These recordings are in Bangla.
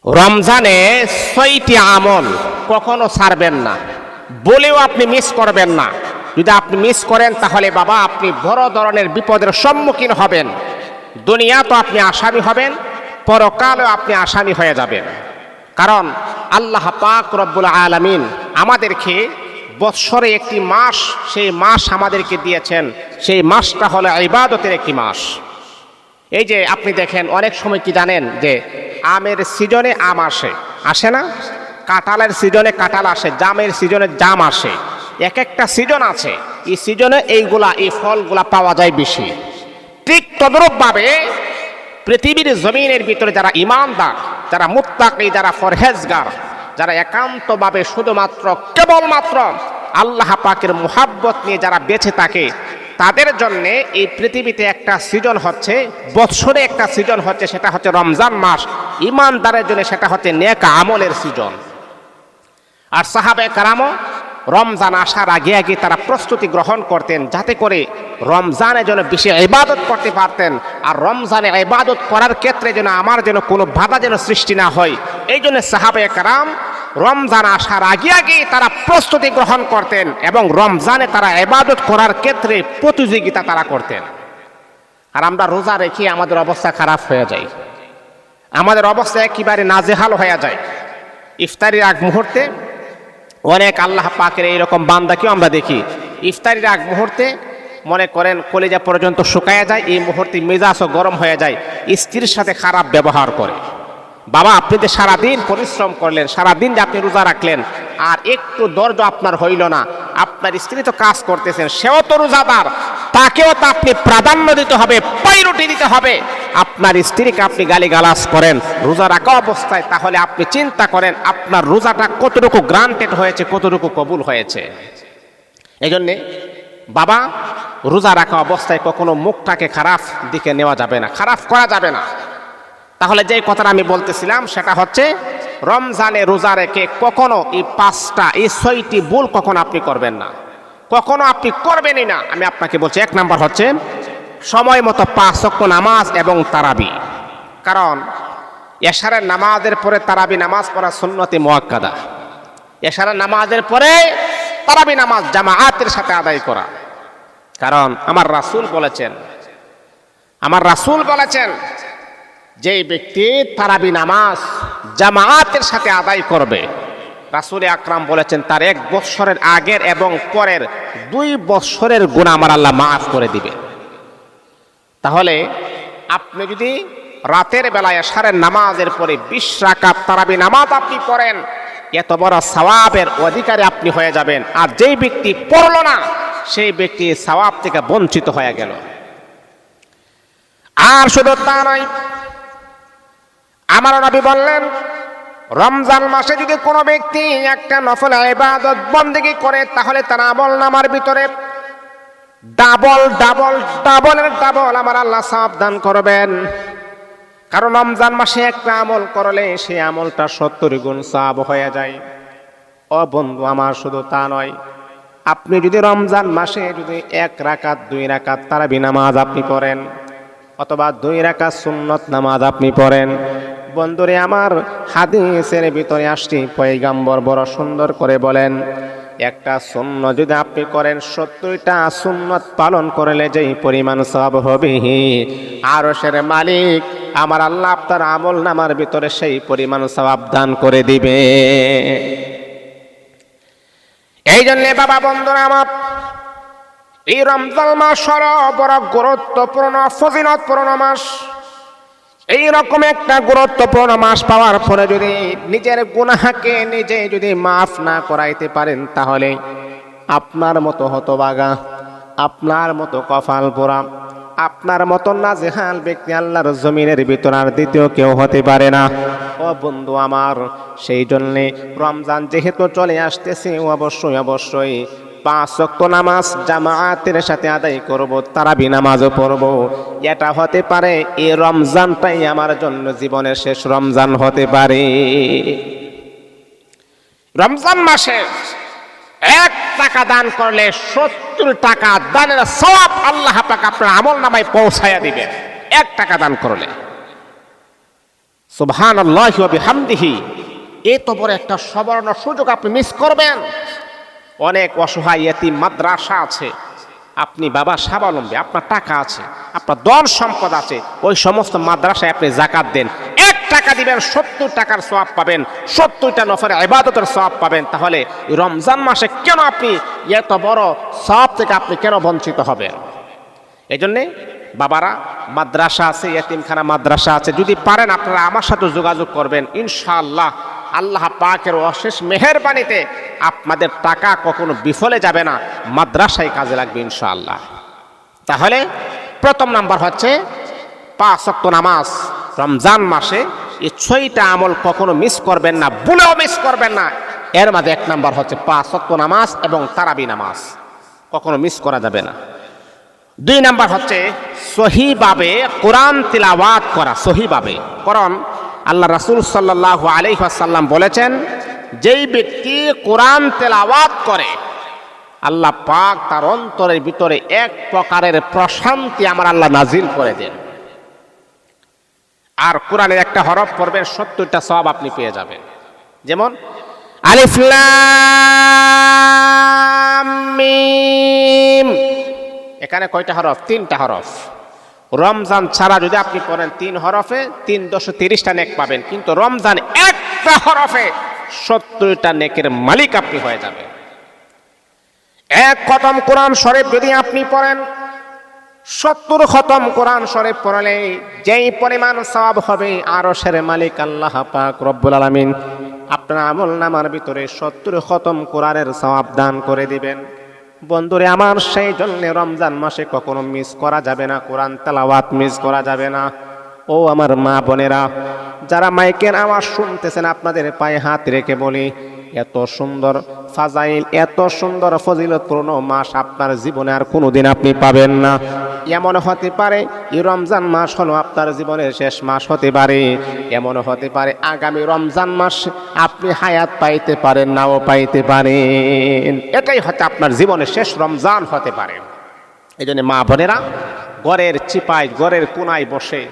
রমজানে ৬টি আমল কখনো ছাড়বেন না, বলেও আপনি মিস করবেন না। যদি আপনি মিস করেন তাহলে বাবা আপনি বড় ধরনের বিপদের সম্মুখীন হবেন। দুনিয়া তো আপনি আসামি হবেন, পরকালেও আপনি আসামি হয়ে যাবেন। কারণ আল্লাহ পাক রব্বুল আলামিন আমাদেরকে বৎসরে একটি মাস, সেই মাস আমাদেরকে দিয়েছেন। সেই মাসটা হলো ইবাদতের একটি মাস। এই যে আপনি দেখেন অনেক সময় কি জানেন যে আমের সিজনে আম আসে না, কাঁঠালের সিজনে কাঁঠাল আসে, জামের সিজনে জাম আসে। এক একটা সিজন আছে, এই সিজনে এই ফলগুলা পাওয়া যায় বেশি। ঠিক তদ্রূপভাবে পৃথিবীর জমিনের ভিতরে যারা ঈমানদার, যারা মুত্তাকি, যারা পরহেজগার, যারা একান্তভাবে শুধুমাত্র কেবলমাত্র আল্লাহ পাকের মুহাব্বত নিয়ে যারা বেঁচে থাকে, তাদের জন্য এই পৃথিবীতে একটা সিজন হচ্ছে, বৎসরে একটা সিজন হচ্ছে, সেটা হচ্ছে রমজান মাস। ঈমানদারের জন্য সেটা হচ্ছে নেক আমলের সিজন। আর সাহাবে কারামও রমজান আসার আগে আগে তারা প্রস্তুতি গ্রহণ করতেন, যাতে করে রমজানের জন্য বেশি ইবাদত করতে পারতেন। আর রমজানে ইবাদত করার ক্ষেত্রে যেন আমার যেন কোনো বাধা যেন সৃষ্টি না হয়, এই জন্য সাহাবে কারাম রমজান আসার আগে আগে তারা প্রস্তুতি গ্রহণ করতেন এবং রমজানে তারা ইবাদত করার ক্ষেত্রে প্রতিযোগিতা তারা করতেন। আর আমরা রোজা রেখে আমাদের অবস্থা খারাপ হয়ে যায়, আমাদের অবস্থা একেবারে নাজেহাল হয়ে যায়। ইফতারির আগ মুহূর্তে অনেক আল্লাহ পাকের এইরকম বান্দাকেও আমরা দেখি, ইফতারির আগ মুহূর্তে মনে করেন কলিজা পর্যন্ত শুকায়া যায়, এই মুহূর্তে মেজাজও গরম হয়ে যায়, স্ত্রীর সাথে খারাপ ব্যবহার করে। বাবা আপনি যে সারাদিন পরিশ্রম করলেন, সারাদিন যে আপনি রোজা রাখলেন, আর একটু ধৈর্য আপনার হইল না, আপনার স্ত্রী তো কাজ করতেছেন, সেও তো রোজাদার, তাকেও তো আপনি প্রাধান্য দিতে হবে, প্রায়োরিটি দিতে হবে। আপনার স্ত্রীকে আপনি গালিগালাজ করেন রোজা রাখা অবস্থায়, তাহলে আপনি চিন্তা করেন আপনার রোজাটা কতটুকু গ্রান্টেড হয়েছে, কতটুকু কবুল হয়েছে। এই জন্যে বাবা রোজা রাখা অবস্থায় কখনো মুখটাকে খারাপ দিকে নেওয়া যাবে না, খারাপ করা যাবে না। তাহলে যে কথাটা আমি বলতেছিলাম সেটা হচ্ছে রমজানে রোজা রেখে কখনো এই 6টি ভুল কখনো আপনি করবেন না, কখনো আপনি করবেনই না। আমি আপনাকে বলছি, 1 নাম্বার হচ্ছে সময় মতো 5 ওয়াক্ত নামাজ এবং তারাবি। কারণ এশারের নামাজের পরে তারাবি নামাজ পড়া সুন্নতে মুআক্কাদা। এশারের নামাজের পরে তারাবি নামাজ জামাআতের সাথে আদায় করা। কারণ আমার রাসূল বলেছেন যেই ব্যক্তি তারাবি নামাজ জামাআতের সাথে আদায় করবে, রাসূল আকরাম বলেছেন তার 1 বৎসরের আগের এবং পরের 2 বৎসরের গুনাহ আমার আল্লাহ মাফ করে দিবে। তাহলে আপনি যদি রাতের বেলায় এশারের নামাজের পরে 20 রাকাত তারাবি নামাজ আপনি পড়েন, এত বড় সওয়াবের অধিকারী আপনি হয়ে যাবেন। আর যেই ব্যক্তি পড়ল না, সেই ব্যক্তি সওয়াব থেকে বঞ্চিত হয়ে গেল। আর শুধু তা নয়, আমার নবী বললেন রমজান মাসে যদি কোনো ব্যক্তি একটা নফল ইবাদত বন্দেগী করে, তাহলে তার আমলনামার ভিতরে ডাবল আমার আল্লাহ সওয়াব দান করবেন। কারণ রমজান মাসে একটা আমল করলে সেই আমলটা 70 গুণ সওয়াব হয়ে যায়। ও বন্ধু আমার, শুধু তা নয়, আপনি যদি রমজান মাসে যদি 1 রাকাত 2 রাকাত তারাবি নামাজ আপনি পড়েন, অথবা 2 রাকাত সুন্নত নামাজ আপনি পড়েন, বন্ধুরে আমার, হাদিসের ভিতরে আসছে পয়গম্বর বড় সুন্দর করে বলেন, একটা সুন্নত যদি আপনি করেন, 70টা সুন্নত পালন করলে যেই পরিমাণ সওয়াব হবে, আরশের মালিক আমার আল্লাহ আপনার আমল নামার ভিতরে সেই পরিমাণ সওয়াব দান করে দিবে। এই জন্য বাবা বন্ধুরা আমার, এই রমজান মাস হলো বড় গুরুত্বপূর্ণ ফজিলতপূর্ণ মাস। এইরকম একটা গুরুত্বপূর্ণ মাস পাওয়ার পরে যদি নিজের গুনাহকে নিজে যদি মাফ না করাইতে পারেন, তাহলে আপনার মতো হতভাগা, আপনার মতো কপাল পোড়া, আপনার মতো নাজেহাল ব্যক্তি আল্লাহর জমিনের ভিতর আর দ্বিতীয় কেউ হতে পারে না। ও বন্ধু আমার, সেই জন্যে রমজান যেহেতু চলে আসতেছে, অবশ্যই 5 ওয়াক্ত নামাজ জামাআতের সাথে আদায় করব, তারাবি নামাজও পড়ব। এটা হতে পারে এই রমজানটাই আমার জন্য জীবনের শেষ রমজান হতে পারে। রমজান মাসে 1 টাকা দান করলে 70 টাকা দানের সওয়াব আল্লাহ পাক আপনার আমল নামায় পৌঁছায়া দিবেন। 1 টাকা দান করলে সুবহানাল্লাহি ওয়া বিহামদিহি, এত বড় একটা সুবর্ণ সুযোগ আপনি মিস করবেন। অনেক অসহায় ইয়েতিম মাদ্রাসা আছে, আপনি বাবা স্বাবলম্বী, আপনার টাকা আছে, আপনার ধন সম্পদ আছে, ওই সমস্ত মাদ্রাসায় আপনি যাকাত দেন, 1 টাকা দিবেন 70 টাকার সওয়াব পাবেন, 70টা নফল ইবাদতের সওয়াব পাবেন। তাহলে রমজান মাসে কেন আপনি এত বড় সওয়াব থেকে আপনি কেন বঞ্চিত হবেন? এই জন্যে বাবারা, মাদ্রাসা আছে, ইয়েতিমখানা মাদ্রাসা আছে, যদি পারেন আপনারা আমার সাথে যোগাযোগ করবেন। ইনশাআল্লাহ আল্লাহ পাকের অশেষ মেহেরবানিতে আপনাদের টাকা কখনো বিফলে যাবে না, মাদ্রাসায় কাজে লাগবে ইনশাআল্লাহ। তাহলে প্রথম নাম্বার হচ্ছে 5 ওয়াক্ত নামাজ। রমজান মাসে এই 6টা আমল কখনো মিস করবেন না, ভুলেও মিস করবেন না। এর মধ্যে 1 নাম্বার হচ্ছে 5 ওয়াক্ত নামাজ এবং তারাবি নামাজ, কখনো মিস করা যাবে না। 2 নাম্বার হচ্ছে সহিভাবে কোরআন তিলাওয়াত করা, সহিভাবে। কারণ আল্লাহ রাসূল সাল্লাল্লাহু আলাইহি ওয়াসাল্লাম বলেছেন, যেই ব্যক্তি কোরআন তেলাওয়াত করে আল্লাহ পাক তার অন্তরের ভিতরে এক প্রকারের প্রশান্তি আমার আল্লাহ নাজিল করে দেন। আর কোরআনের একটা হরফ পড়বেন 70টা সওয়াব আপনি পেয়ে যাবেন। যেমন আলিফ লাম মিম, এখানে কয়টা হরফ? 3টা হরফ। রমজান ছাড়া যদি আপনি পড়েন 3 হরফে 330টা নেক পাবেন, কিন্তু রমজান একটা হরফে 70টা নেকের মালিক আপনি হয়ে যাবেন। 1 খতম কোরআন শরীফ যদি আপনি পড়েন, 70 খতম কোরআন শরীফ পড়লে যেই পরিমাণ সওয়াব হবে, আরশের মালিক আল্লাহ পাক রব্বুল আলামিন আপনার আমলনামার ভিতরে 70 খতম কোরআনের সওয়াব দান করে দিবেন। বন্ধুরে আমার, সেই জন্য রমজান মাসে কখনো মিস করা যাবে না, কোরআন তেলাওয়াত মিস করা যাবে না। ও আমার মা বোনেরা, যারা মাইকের আওয়াজ শুনতেছেন, আপনাদের পায়ে হাত রেখে বলি, এত সুন্দর ফাজাইল, এত সুন্দর ফজিলতপূর্ণ মাস আপনার জীবনে আর কোনোদিন আপনি পাবেন না। এমন হতে পারে এই রমজান মাস হলো আপনার জীবনের শেষ মাস হতে পারে, এমন হতে পারে আগামী রমজান মাস আপনি হায়াত পাইতে পারেন, নাও পাইতে পারেন। এটাই হয়তো আপনার জীবনের শেষ রমজান হতে পারে। এই জন্য মা বোনেরা, ঘরের চিপায়, ঘরের কোনায় বসে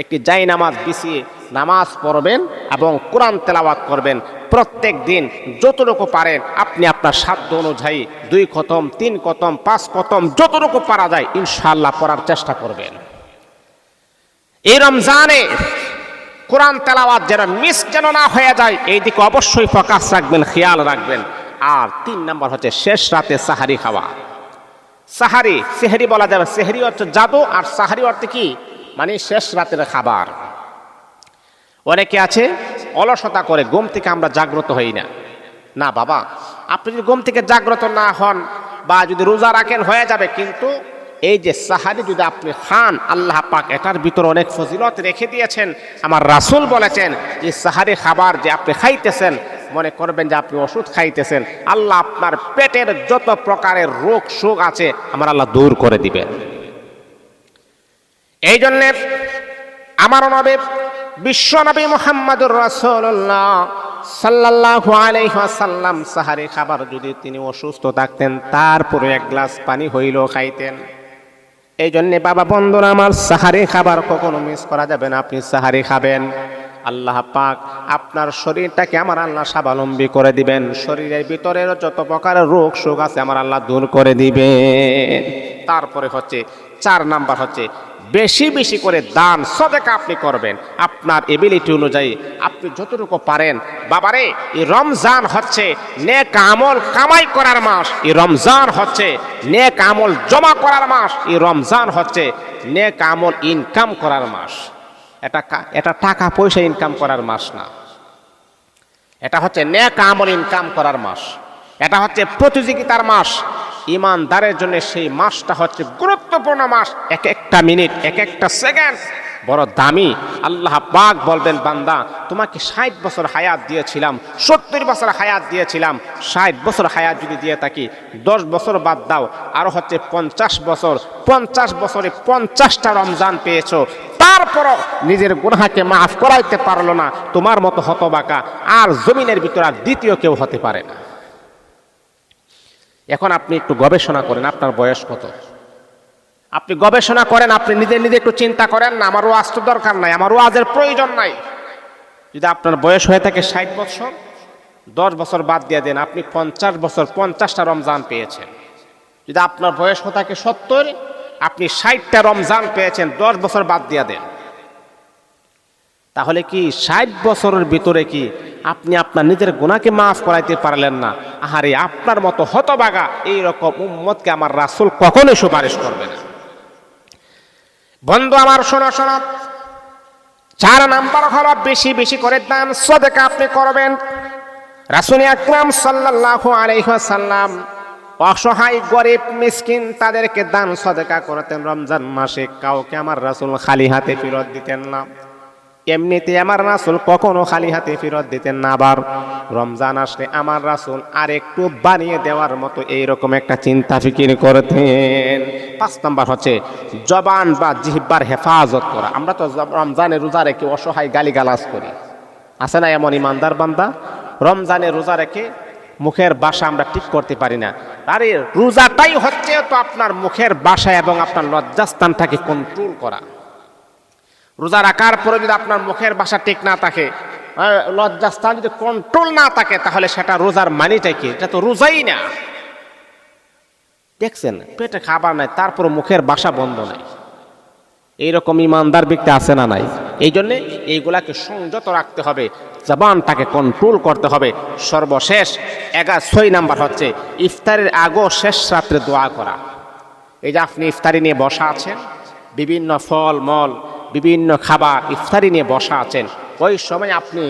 একটি জাই নামাজ বিছিয়ে নামাজ পড়বেন এবং কোরআন তেলাওয়াত করবেন। প্রত্যেক দিন যতটুকু পারেন আপনি আপনার সাধ্য অনুযায়ী 2 খতম, 3 খতম, 5 খতম, যতটুকু পারা যায় ইনশাআল্লাহ পড়ার চেষ্টা করবেন। এই রমজানে কোরআন তেলাওয়াত যেন মিস যেন না হয়ে যায়, এই দিকে অবশ্যই ফোকাস রাখবেন, খেয়াল রাখবেন। আর 3 নাম্বার হচ্ছে শেষ রাতে সাহারি খাওয়া। সাহারি, সেহরি বলা যাবে, সেহরি হচ্ছে জাদু, আর সাহারি অর্থে কি, মানে শেষ রাতের খাবার। অনেকে আছে অলসতা করে, ঘুম থেকে আমরা জাগ্রত হই না। না বাবা, আপনি যদি ঘুম থেকে জাগ্রত না হন বা যদি রোজা রাখেন হয়ে যাবে, কিন্তু এই যে সাহারি যদি আপনি খান, আল্লাহ পাক এটার ভিতরে অনেক ফজিলত রেখে দিয়েছেন। আমার রাসূল বলেছেন যে সাহারি খাবার যে আপনি খাইতেছেন, মনে করবেন যে আপনি ওষুধ খাইতেছেন। আল্লাহ আপনার পেটের যত প্রকারের রোগ শোক আছে আমার আল্লাহ দূর করে দিবেন। এই জন্যে আমার নবী বিশ্ব নবী মুহাম্মদুর রাসূলুল্লাহ সাল্লাল্লাহু আলাইহি ওয়াসাল্লাম সাহারি খাবার যদি তিনি অসুস্থ থাকতেন, তারপরে 1 গ্লাস পানি হইলেও খাইতেন। এই জন্যে বাবা বন্ধুরা আমার, সাহারি খাবার কখনো মিস করা যাবে না। আপনি সাহারি খাবেন, আল্লাহ পাক আপনার শরীরটাকে আমার আল্লাহ স্বাবলম্বী করে দিবেন। শরীরের ভিতরের যত প্রকারের রোগ শোক আছে আমার আল্লাহ দূর করে দিবেন। তারপরে হচ্ছে 4 নাম্বার হচ্ছে বেশি বেশি করে দান সদকা আপনি করবেন আপনার এবিলিটি অনুযায়ী, আপনি যতটুকু পারেন। বাবারে, এই রমজান হচ্ছে নেক আমল কামাই করার মাস, এই রমজান হচ্ছে নেক আমল জমা করার মাস, এই রমজান হচ্ছে নেক আমল ইনকাম করার মাস। এটা টাকা পয়সা ইনকাম করার মাস না, এটা হচ্ছে নেক আমল ইনকাম করার মাস। এটা হচ্ছে প্রতিযোগিতার মাস। ইমানদারের জন্য সেই মাসটা হচ্ছে গুরুত্বপূর্ণ মাস। এক একটা মিনিট, এক একটা সেকেন্ড বড় দামি। আল্লাহ পাক বলবেন, বান্দা তোমাকে 60 বছর হায়াত দিয়েছিলাম, 70 বছর হায়াত দিয়েছিলাম। 60 বছর হায়াত যদি দিয়ে থাকি, 10 বছর বাদ দাও, আরো হচ্ছে 50 বছর। 50 বছরে 50টা রমজান পেয়েছো, তারপরও নিজের গুনাহকে মাফ করাইতে পারলো না। তোমার মতো হতবাকা আর জমিনের ভিতরে আর দ্বিতীয় কেউ হতে পারে না। এখন আপনি একটু গবেষণা করেন, আপনার বয়স কত? আপনি গবেষণা করেন, আপনি নিজে নিজে একটু চিন্তা করেন না। আমার ওয়াজ তো দরকার নাই, আমার ওয়াজের প্রয়োজন নাই। যদি আপনার বয়স হয়ে থাকে 60 বছর, 10 বছর বাদ দিয়ে দেন, আপনি 50 বছর 50টা রমজান পেয়েছেন। যদি আপনার বয়স হয়ে থাকে 70, আপনি 60টা রমজান পেয়েছেন, 10 বছর বাদ দিয়ে দেন। তাহলে কি 60 বছরের ভিতরে কি আপনি আপনার নিজের গুনাহকে মাফ করাইতে পারলেন না? আহারে, আপনার মতো হতভাগা এইরকম উম্মতকে আমার রাসূল কখনোই সুপারিশ করবে না। বন্ধু আমার, শোনো শোনো, 4 নাম্বার হলো বেশি বেশি করে দান সদকা আপনি করবেন। রাসূল আকরাম সাল্লাল্লাহু আলাইহি ওয়াসাল্লাম অসহায় গরিব মিসকিন তাদেরকে দান সদকা করতেন রমজান মাসে। কাউকে আমার রাসূল খালি হাতে ফেরত দিতেন না। এমনিতে আমার রাসূল কখনো খালি হাতে ফেরত দিতেন না। আবার রমজান আসলে আমার রাসূল আর একটু বানিয়ে দেওয়ার মতো এইরকম একটা চিন্তা ফিকির করতেন। 5 নাম্বার হচ্ছে জবান বা জিহ্বার হেফাজত করা। আমরা তো রমজানে রোজা রেখে অসহায় গালিগালাজ করি, আছে না এমন ইমানদার বান্দা? রমজানে রোজা রেখে মুখের ভাষা আমরা ঠিক করতে পারি না। আরে রোজাটাই হচ্ছে তো আপনার মুখের ভাষা এবং আপনার লজ্জাস্থানটাকে কন্ট্রোল করা। রোজা রাখার পরে যদি আপনার মুখের ভাষা ঠিক না থাকে, লজ্জাস্থান যদি কন্ট্রোল না থাকে, তাহলে সেটা রোজার মানিটাই কি? এটা তো রোজাই না। দেখছেন, পেটে খাবার নাই, তারপর মুখের ভাষা বন্ধ নাই। এইরকম ইমানদার ব্যক্তি আছে না নাই? এই জন্যে এইগুলাকে সংযত রাখতে হবে, জবানটাকে কন্ট্রোল করতে হবে। সর্বশেষ 6 নাম্বার হচ্ছে ইফতারের আগে শেষ রাত্রে দোয়া করা। এই যে আপনি ইফতারি নিয়ে বসা আছেন, বিভিন্ন ফল মল বিভিন্ন খাবার ইফতারি নিয়ে বসা আছেন, ওই সময় আপনি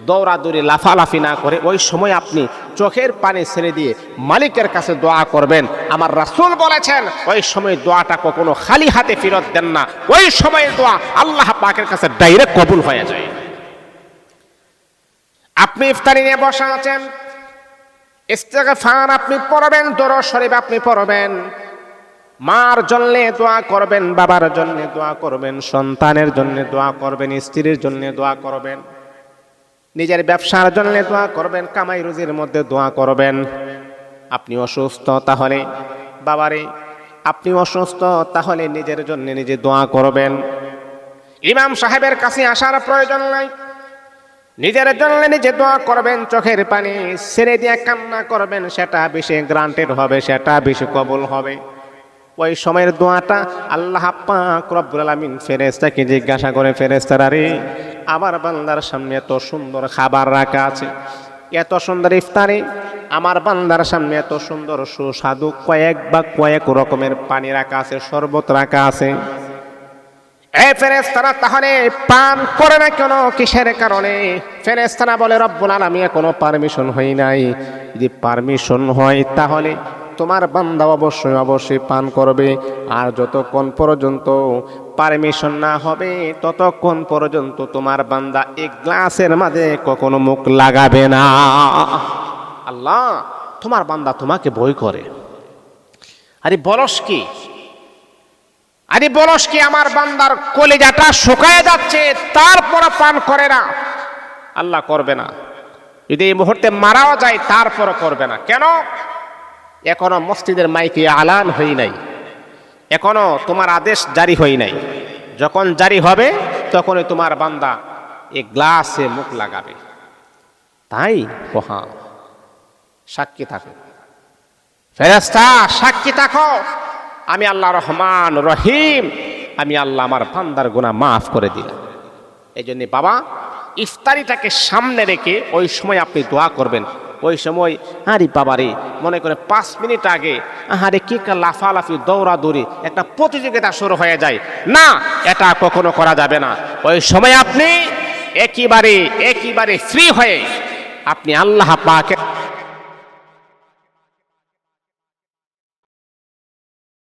দৌড়াদৌড়ি লাফালাফি না করে ওই সময় আপনি চোখের পানি ছেড়ে দিয়ে মালিকের কাছে দোয়া করবেন। আমার রাসূল বলেছেন ওই সময় দোয়াটা কখনো খালি হাতে ফেরত দেন না। ওই সময় দোয়া আল্লাহ পাকের কাছে ডাইরেক্ট কবুল হয়ে যায়। আপনি ইফতারি নিয়ে বসা আছেন, ইস্তেগফার আপনি পড়বেন, দরুদ শরীফ আপনি পড়বেন, মার জন্য দোয়া করবেন, বাবার জন্য দোয়া করবেন, সন্তানের জন্য দোয়া করবেন, স্ত্রীর জন্য দোয়া করবেন, নিজের ব্যবসার জন্য দোয়া করবেন, কামাই রুজির মধ্যে দোয়া করবেন। আপনি অসুস্থ, তাহলে বাবারে আপনি অসুস্থ, তাহলে নিজের জন্য নিজে দোয়া করবেন। ইমাম সাহেবের কাছে আসার প্রয়োজন নাই, নিজের জন্য নিজে দোয়া করবেন, চোখের পানি ছেড়ে দিয়ে কান্না করবেন, সেটা বেশি গ্রান্টেড হবে, সেটা বেশি কবুল হবে। ওই সময়ের দোয়াটা আল্লাহ পাক রব্বুল আলামিন ফেরেশতাকে জিজ্ঞাসা করে, ফেরেশতারা রে, আমার বান্দার সামনে এত সুন্দর খাবার রাখা আছে, এত সুন্দর ইফতারি, আমার বান্দার সামনে এত সুন্দর সুস্বাদু কয়েক রকমের পানি রাখা আছে, শরবত রাখা আছে, এই ফেরেশতারা তাহলে পান করে না কেন? কিসের কারণে? ফেরেশতারা বলে, রব্বুল আলামিন কোনো পারমিশন হয় নাই। যদি পারমিশন হয় তাহলে তোমার বান্দা অবশ্যই পান করবে। আর যতক্ষণ পর্যন্ত পারমিশন না হবে ততক্ষণ পর্যন্ত তোমার বান্দা এক গ্লাসের মাঝে কখনো মুখ লাগাবে না। আল্লাহ, তোমার বান্দা তোমাকে ভয় করে। আরে বলস কি, আরে বলস কি, আমার বান্দার কলিজাটা শুকায় যাচ্ছে, তারপর পান করে না। আল্লাহ করবে না। যদি এই মুহূর্তে মারাও যায় তারপর করবে না। কেন? এখনো মসজিদের মাইকে আলান হই নাই, এখনো তোমার আদেশ জারি হই নাই। যখন জারি হবে তখনই তোমার বান্দা এক গ্লাসে মুখ লাগাবে। তাই হ্যাঁ, সাক্ষী থাকো ফেরেশতা, সাক্ষী থাকো, আমি আল্লাহ রহমান রহিম, আমি আল্লাহ আমার বান্দার গুনাহ মাফ করে দিলাম। এই জন্য বাবা, ইফতারিটাকে সামনে রেখে ওই সময় আপনি দোয়া করবেন। ওই সময় আরে বাবারে, মনে করে 5 মিনিট আগে আহারে কি লাফালাফি দৌড়াদৌড়ি একটা প্রতিযোগিতা শুরু হয়ে যায় না, এটা কখনো করা যাবে না। ওই সময় আপনি একেবারে ফ্রি হয়ে আপনি আল্লাহ পাকের